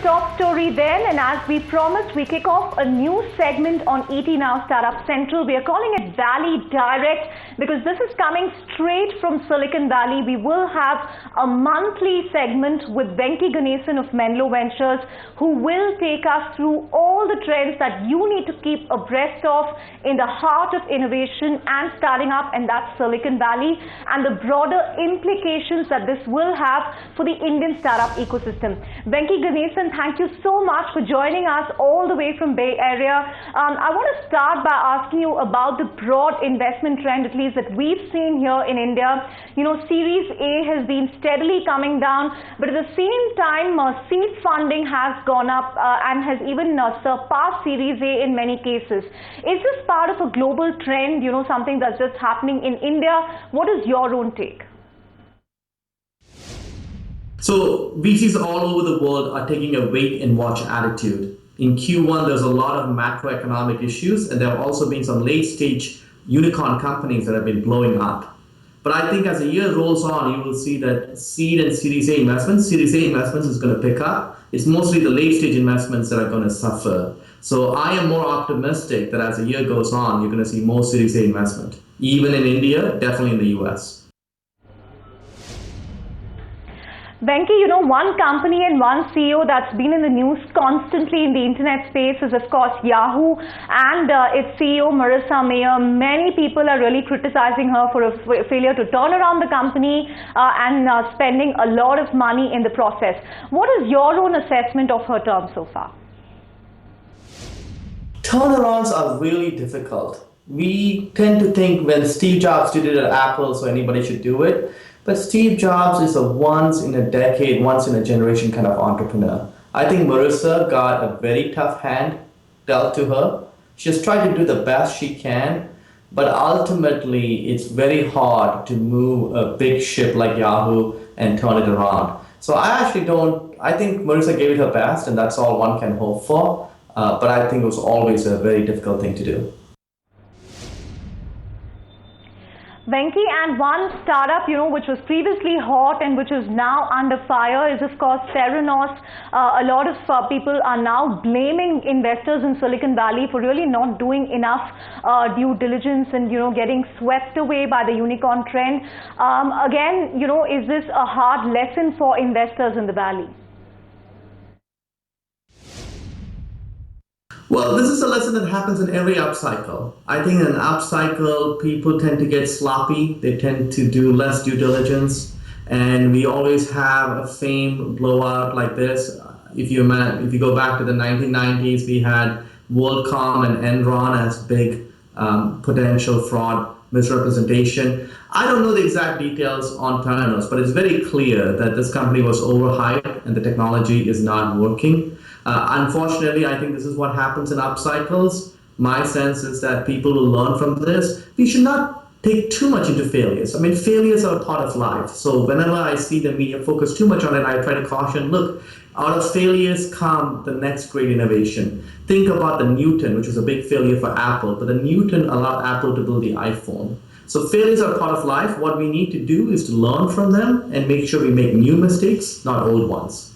top story then, and as we promised, we kick off a new segment on ET Now Startup Central. We are calling it Valley Direct because this is coming straight from Silicon Valley. We will have a monthly segment with Venky Ganesan of Menlo Ventures, who will take us through all the trends that you need to keep abreast of in the heart of innovation and starting up, and that's Silicon Valley, and the broader implications that this will have for the Indian startup ecosystem. Venky Ganesan, thank you so much for joining us all the way from Bay Area. I want to start by asking you about the broad investment trend, at least that we've seen here in India. You know, Series A has been steadily coming down, but at the same time, seed funding has gone up and has even surpassed Series A in many cases. Is this part of a global trend, you know, something that's just happening in India? What is your own take? So VCs all over the world are taking a wait and watch attitude. In Q1, there's a lot of macroeconomic issues, and there have also been some late stage unicorn companies that have been blowing up. But I think as the year rolls on, you will see that seed and Series A investments is going to pick up. It's mostly the late stage investments that are going to suffer. So I am more optimistic that as the year goes on, you're going to see more Series A investment, even in India, definitely in the US. Venky, you know, one company and one CEO that's been in the news constantly in the internet space is, of course, Yahoo and its CEO, Marissa Mayer. Many people are really criticizing her for a failure to turn around the company and spending a lot of money in the process. What is your own assessment of her term so far? Turnarounds are really difficult. We tend to think when Steve Jobs did it at Apple, so anybody should do it. But Steve Jobs is a once in a decade, once in a generation kind of entrepreneur. I think Marissa got a very tough hand dealt to her. She's tried to do the best she can, but ultimately it's very hard to move a big ship like Yahoo and turn it around. So I think Marissa gave it her best, and that's all one can hope for. But I think it was always a very difficult thing to do. Venky, and one startup, you know, which was previously hot and which is now under fire is, of course, Theranos. A lot of people are now blaming investors in Silicon Valley for really not doing enough due diligence and, you know, getting swept away by the unicorn trend. Again, you know, is this a hard lesson for investors in the Valley? Well, this is a lesson that happens in every upcycle. I think in an upcycle, people tend to get sloppy. They tend to do less due diligence. And we always have a fame blowout like this. If you go back to the 1990s, we had WorldCom and Enron as big potential fraud misrepresentation. I don't know the exact details on Theranos, but it's very clear that this company was overhyped and the technology is not working. Unfortunately, I think this is what happens in upcycles. My sense is that people will learn from this. We should not take too much into failures. I mean, failures are a part of life. So whenever I see the media focus too much on it, I try to caution, look, out of failures come the next great innovation. Think about the Newton, which was a big failure for Apple, but the Newton allowed Apple to build the iPhone. So failures are a part of life. What we need to do is to learn from them and make sure we make new mistakes, not old ones.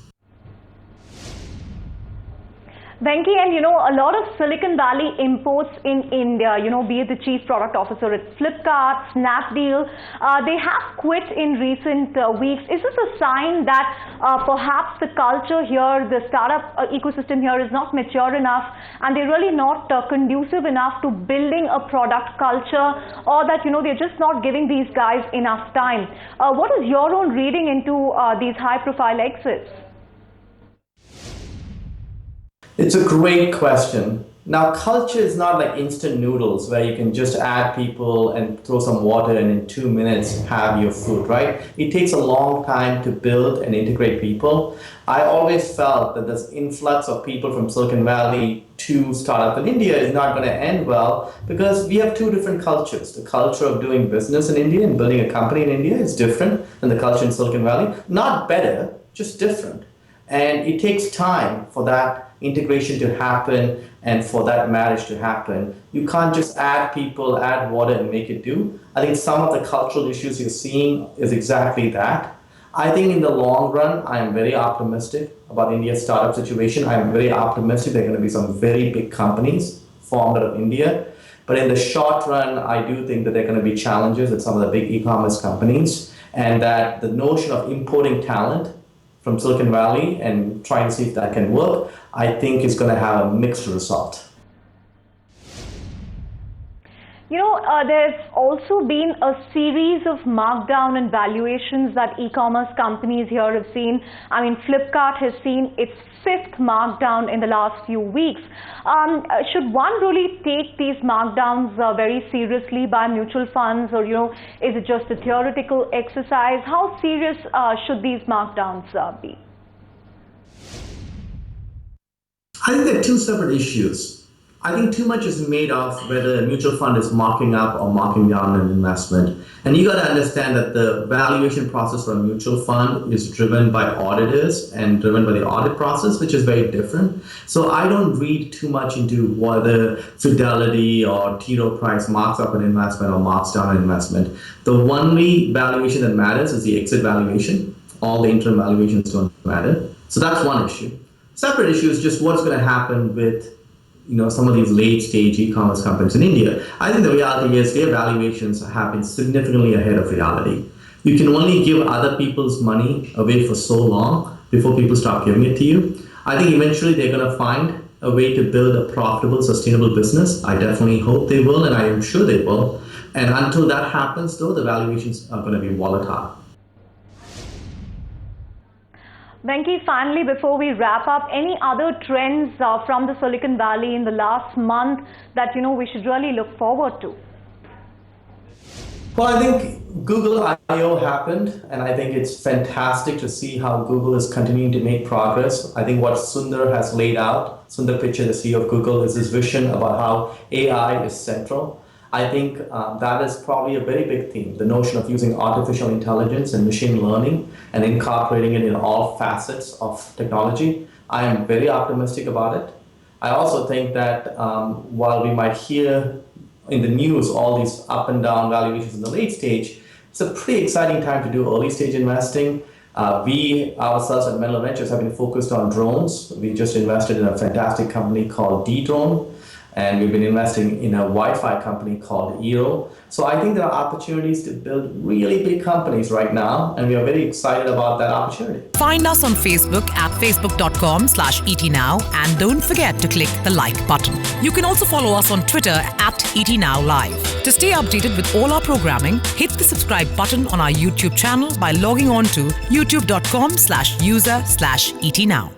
Venky, and you know, a lot of Silicon Valley imports in India, you know, be it the chief product officer at Flipkart, Snapdeal, they have quit in recent weeks. Is this a sign that perhaps the culture here, the startup ecosystem here is not mature enough and they're really not conducive enough to building a product culture, or that, you know, they're just not giving these guys enough time? What is your own reading into these high-profile exits? It's a great question. Now, culture is not like instant noodles where you can just add people and throw some water and in 2 minutes have your food, right? It takes a long time to build and integrate people. I always felt that this influx of people from Silicon Valley to startup in India is not going to end well because we have two different cultures. The culture of doing business in India and building a company in India is different than the culture in Silicon Valley. Not better, just different. And it takes time for that integration to happen and for that marriage to happen. You can't just add people, add water and make it do. I think some of the cultural issues you're seeing is exactly that. I think in the long run, I am very optimistic about India's startup situation. I am very optimistic there are going to be some very big companies formed out of India. But in the short run, I do think that there are going to be challenges with some of the big e-commerce companies, and that the notion of importing talent from Silicon Valley and trying to see if that can work, I think is going to have a mixed result. There's also been a series of markdown and valuations that e-commerce companies here have seen. I mean, Flipkart has seen its fifth markdown in the last few weeks. Should one really take these markdowns very seriously by mutual funds, or is it just a theoretical exercise? How serious should these markdowns be? I think they're two separate issues. I think too much is made of whether a mutual fund is marking up or marking down an investment. And you got to understand that the valuation process for a mutual fund is driven by auditors and driven by the audit process, which is very different. So I don't read too much into whether Fidelity or T. Rowe Price marks up an investment or marks down an investment. The only valuation that matters is the exit valuation. All the interim valuations don't matter. So that's one issue. Separate issue is just what's going to happen with some of these late-stage e-commerce companies in India. I think the reality is their valuations have been significantly ahead of reality. You can only give other people's money away for so long before people start giving it to you. I think eventually they're going to find a way to build a profitable, sustainable business. I definitely hope they will, and I am sure they will. And until that happens, though, the valuations are going to be volatile. Venky, finally, before we wrap up, any other trends from the Silicon Valley in the last month that we should really look forward to? Well, I think Google I/O happened, and I think it's fantastic to see how Google is continuing to make progress. I think what Sundar has laid out, Sundar Pichai, the CEO of Google, is his vision about how AI is central. I think that is probably a very big theme, the notion of using artificial intelligence and machine learning and incorporating it in all facets of technology. I am very optimistic about it. I also think that while we might hear in the news all these up and down valuations in the late stage, it's a pretty exciting time to do early stage investing. We ourselves at Menlo Ventures have been focused on drones. We just invested in a fantastic company called D-Drone, and we've been investing in a Wi-Fi company called Eero. So I think there are opportunities to build really big companies right now, and we are very excited about that opportunity. Find us on Facebook at facebook.com/ETNow, and don't forget to click the like button. You can also follow us on Twitter at ETNowLive. To stay updated with all our programming, hit the subscribe button on our YouTube channel by logging on to youtube.com/user/ETNow.